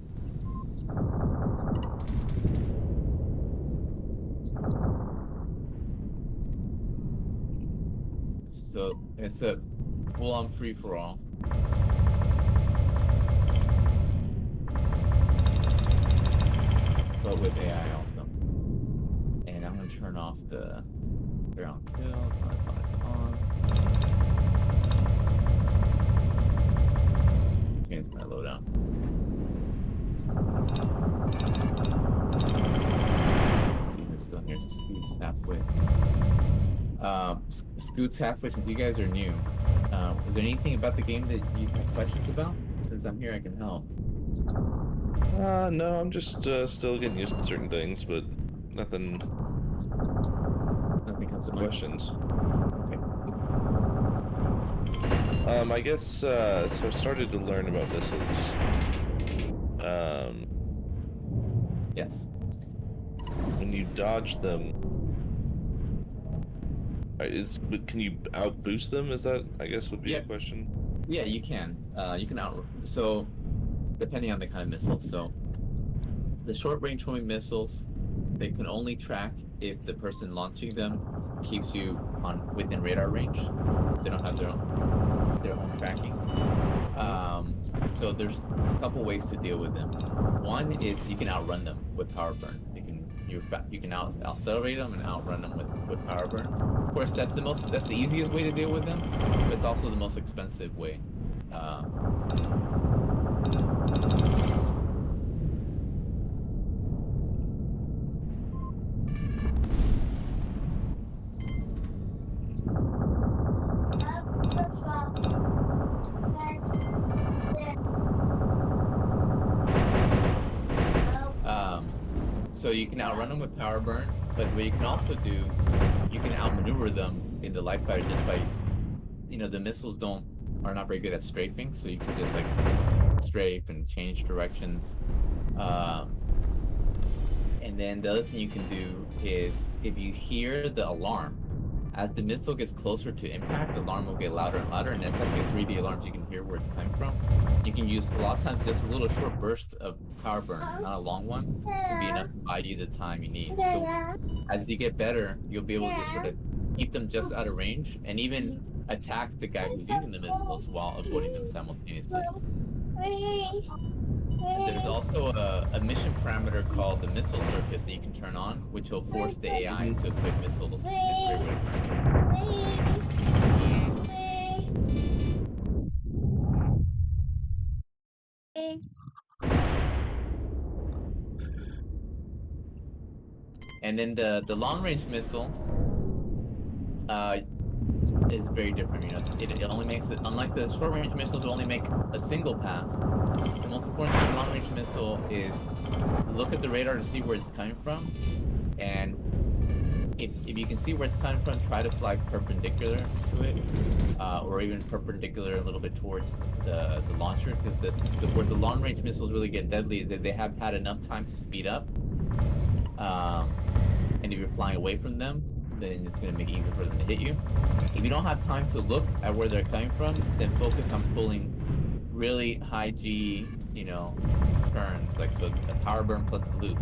So it's a full-on free-for-all. But with AI also. And I'm gonna turn off the ground kill, telepods on. Change my loadout. Let's see who's still here. Scoot's halfway. Scoot's halfway. Since you guys are new, is there anything about the game that you have questions about? Since I'm here, I can help. No, I'm just still getting used to certain things, but nothing comes to mind. questions. Okay. I guess so I started to learn about missiles. Yes. When you dodge them, can you out boost them? Is that, I guess, would be a question? Yeah, you can. You can out. So, depending on the kind of missile. So, the short-range homing missiles, they can only track if the person launching them keeps you within radar range. So they don't have their own tracking. So there's a couple ways to deal with them. One is you can outrun them with power burn. You can accelerate them and outrun them with power burn. Of course, that's the easiest way to deal with them, but it's also the most expensive way. So you can outrun them with power burn, but what you can also do, you can outmaneuver them in the live fire just by, the missiles are not very good at strafing, so you can just like strafe and change directions. And then the other thing you can do is if you hear the alarm, as the missile gets closer to impact, the alarm will get louder and louder, and that's actually a 3D alarm, so you can hear where it's coming from. You can use, a lot of times, just a little short burst of power burn, not a long one, to be enough to buy you the time you need. So as you get better, you'll be able to sort of keep them just out of range, and even attack the guy who's using the missiles while avoiding them simultaneously. And there's also a mission parameter called the missile circus that you can turn on, which will force the AI to equip missiles. And then the long-range missile is very different. It only makes it, unlike the short-range missiles, it only make a single pass. The most important thing in long-range missile is look at the radar to see where it's coming from, and if you can see where it's coming from, try to fly perpendicular to it, or even perpendicular a little bit towards the launcher, because where the long-range missiles really get deadly, they have had enough time to speed up. And if you're flying away from them, then it's going to make it easier for them to hit you. If you don't have time to look at where they're coming from, then focus on pulling really high G, turns, like so a power burn plus a loop.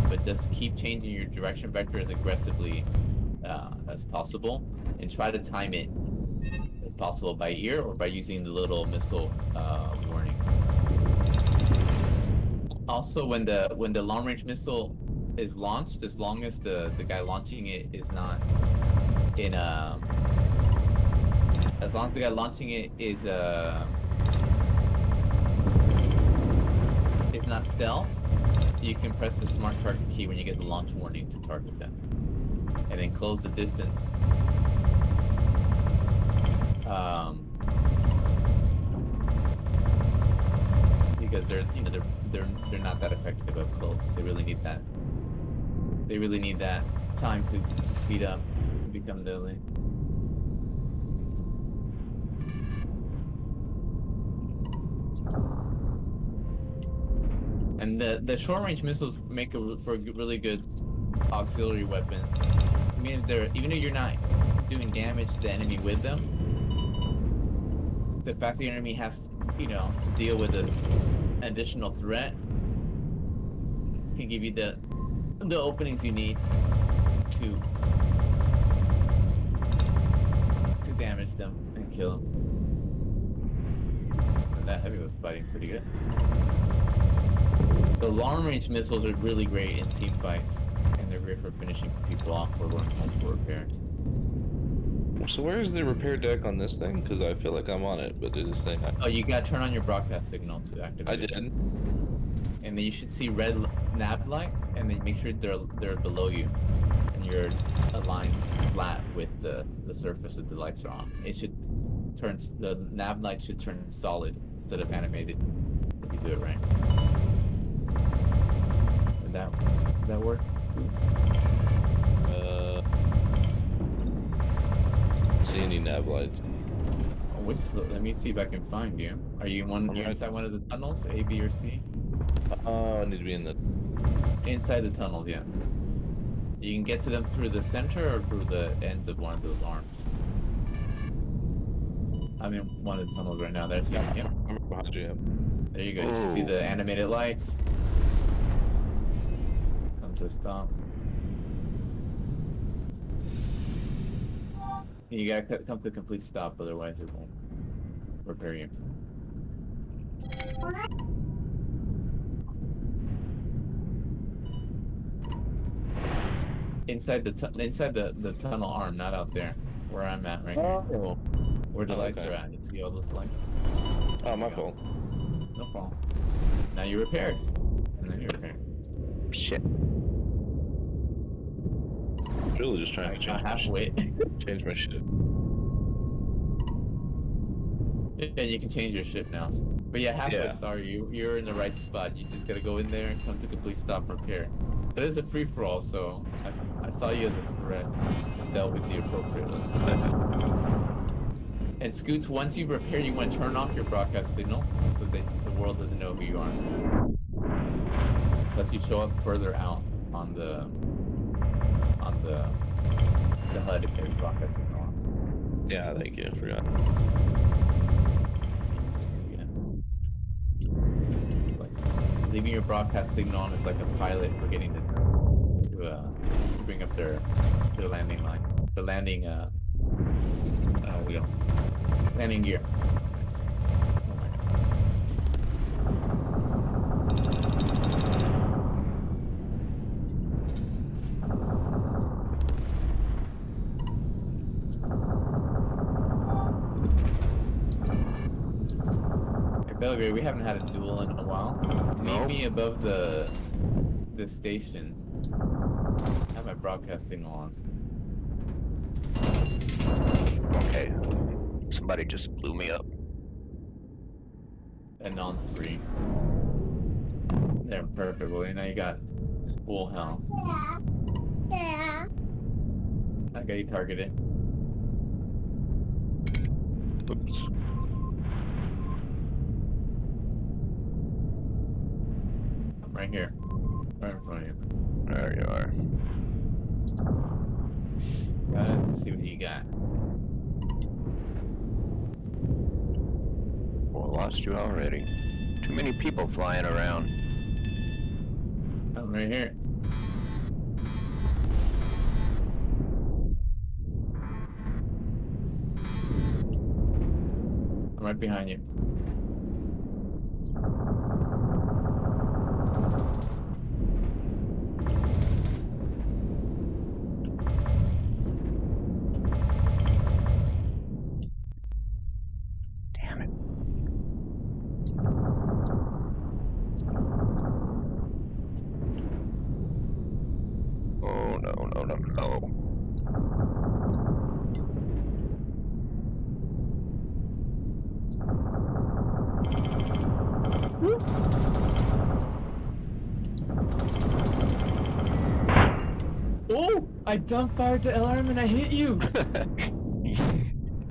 But just keep changing your direction vector as aggressively as possible, and try to time it, if possible, by ear or by using the little missile warning. Also, when the long-range missile is launched, as long as the guy launching it is not in as long as the guy launching it is not stealth, you can press the smart target key when you get the launch warning to target them, and then close the distance. Because they're not that effective up close. They really need that. They really need that time to speed up and become deadly. And the short range missiles make for a really good auxiliary weapon. It means even if you're not doing damage to the enemy with them, the fact the enemy has to deal with an additional threat can give you the openings you need to damage them and kill them. And that heavy was fighting pretty good. The long range missiles are really great in team fights, and they're great for finishing people off or going home for repair. So where is the repair deck on this thing? Because I feel like I'm on it, but it is saying Oh, you gotta turn on your broadcast signal to activate I it. did. And then you should see red nav lights, and then make sure they're below you, and you're aligned flat with the surface that the lights are on. It should turn, the nav light should turn solid instead of animated if you do it right. Did that work? See any nav lights? Which? Let me see if I can find you. Are you you're inside one of the tunnels, A, B, or C? Oh, I need to be in the inside the tunnel. Yeah. You can get to them through the center or through the ends of one of those arms. I'm in one of the tunnels right now. There's yeah. I'm behind you. There you go. You should see the animated lights. Come to a stop. You gotta come to a complete stop, otherwise it won't repair you. Inside the tunnel arm, not out there, where I'm at right now. Oh. Where the lights are at. You see all those lights? Oh, my fault. No problem. Now you're repaired. And then you're repaired. Shit. Really just trying to change halfway. Change my ship. Yeah, you can change your ship now. But yeah, halfway, sorry, you're in the right spot. You just gotta go in there and come to complete stop repair. It is a free-for-all, so I saw you as a threat and dealt with you appropriately. And Scoots, once you repair, you want to turn off your broadcast signal so that the world doesn't know who you are. Plus you show up further out on the HUD if you have your broadcast signal on. Yeah, thank you. I forgot. It's like leaving your broadcast signal on is like a pilot forgetting to bring up their landing line. The landing wheels. Landing gear. Nice. Oh my god. Hey, Belgrade, we haven't had a duel in a while. Meet me above the station. I have my broadcast signal on. Okay. Somebody just blew me up. And on 3. There, perfect. Well, now you got full health. Yeah. I got you targeted. Oops. I'm right here. Right in front of you. There you are. Let's see what you got. Well, lost you already. Too many people flying around. I'm right here. I'm right behind you. Damn it. no. Oh! I dumbfired the alarm and I hit you!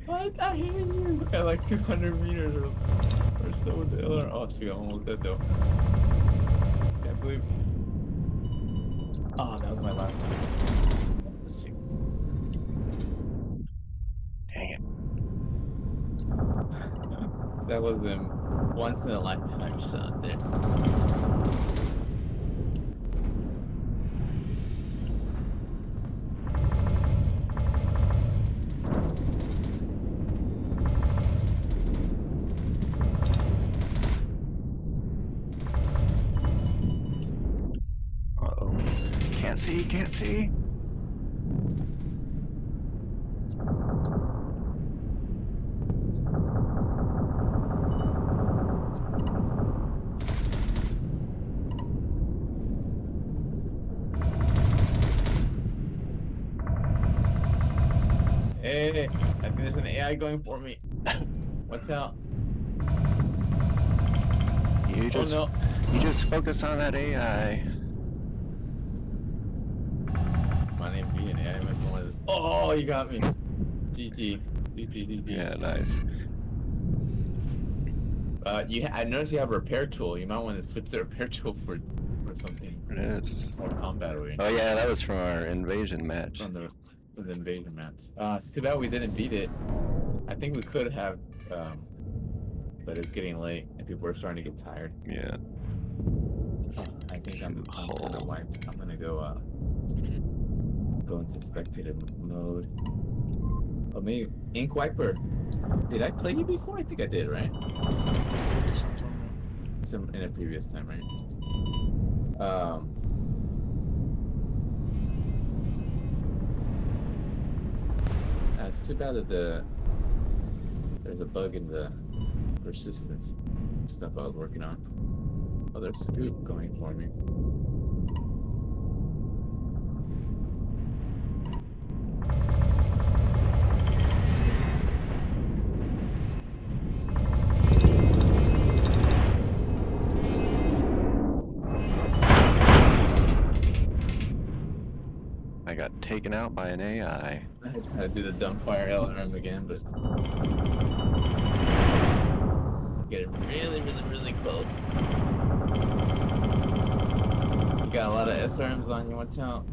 What? I hit you! At like 200 meters or so with the alarm. Oh, shoot, I'm almost dead though. Can't believe. Oh, that was my last one. Let's see. Dang it. That was a once in a lifetime shot there. Uh-oh. Can't see. Hey, I think there's an AI going for me. Watch out. You just focus on that AI. My name be an AI. Oh, you got me. GG. Yeah, nice. I noticed you have a repair tool. You might want to switch the repair tool for something It is. more combat oriented. Oh yeah, that was from our invasion match. From the invasion match. It's too bad we didn't beat it. I think we could have, but it's getting late and people are starting to get tired. Yeah. I think I'm kind of wiped. I'm gonna go into spectator mode. Oh, maybe Ink Wiper. Did I play you before? I think I did, right? In a previous time, right? It's too bad that there's a bug in the persistence stuff I was working on. Oh, there's Scoop going for me. I got taken out by an AI. I had to do the dumbfire alarm again, but getting really close. You got a lot of SRMs on you, watch out.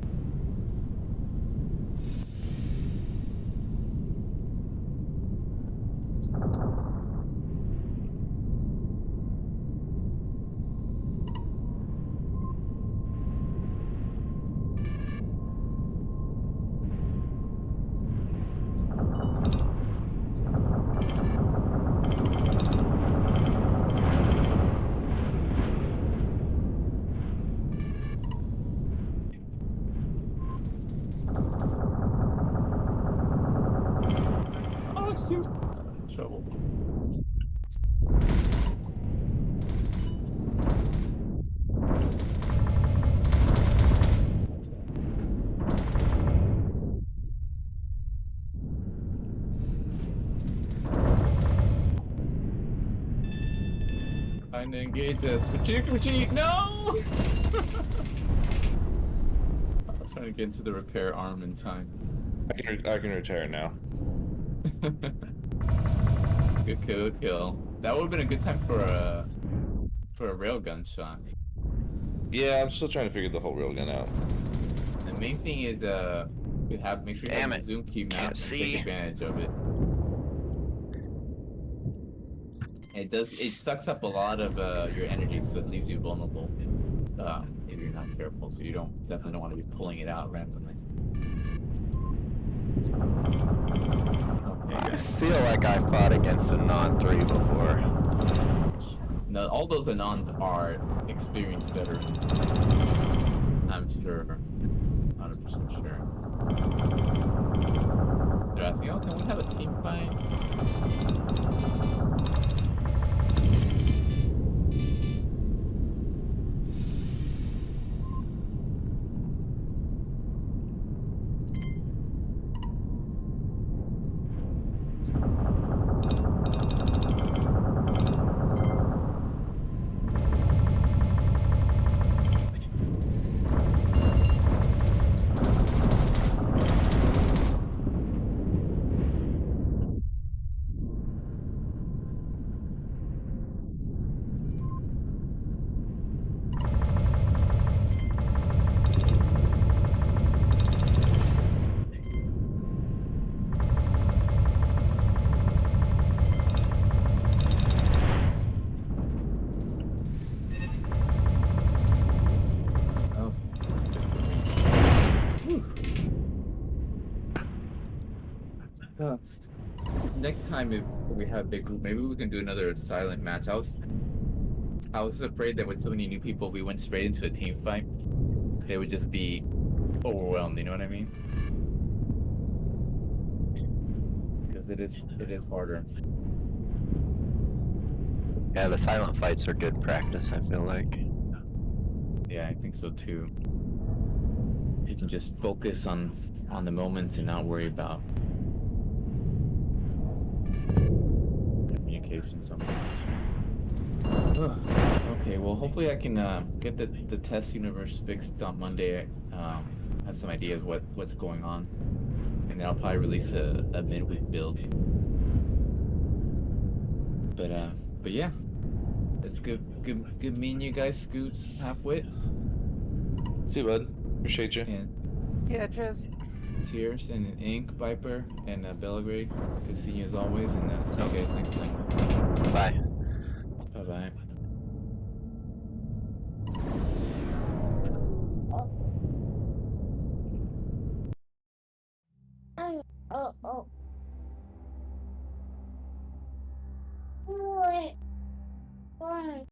Oh, shoot. I'm in trouble. Trying to engage us. Retreat! No! I was trying to get into the repair arm in time. I can retire now. Good kill. That would have been a good time for a railgun shot. Yeah, I'm still trying to figure the whole railgun out. The main thing is make sure you have the zoom key mount and take advantage of it. It sucks up a lot of your energy, so it leaves you vulnerable if you're not careful. So you definitely don't want to be pulling it out randomly. Okay, I feel like I fought against a non-3 before. No, all those Anons are experienced better. I'm sure. 100% sure. They're asking, oh, can we have a team fight? Next time if we have a big group, maybe we can do another silent match. I was afraid that with so many new people, we went straight into a team fight. They would just be overwhelmed. You know what I mean? Because it is harder. Yeah, the silent fights are good practice, I feel like. Yeah, I think so too. You can just focus on the moment and not worry about communication so much. Okay, well, hopefully I can get the test universe fixed on Monday. Have some ideas what's going on, and then I'll probably release a midweek build. But yeah, it's good meeting you guys, Scoots, Halfwit. See you, bud. Appreciate you. And Yeah, cheers. cheers, and Ink, Viper, and Bellagrade. Good seeing you as always, and see you guys next time. Bye. Bye bye. Oh.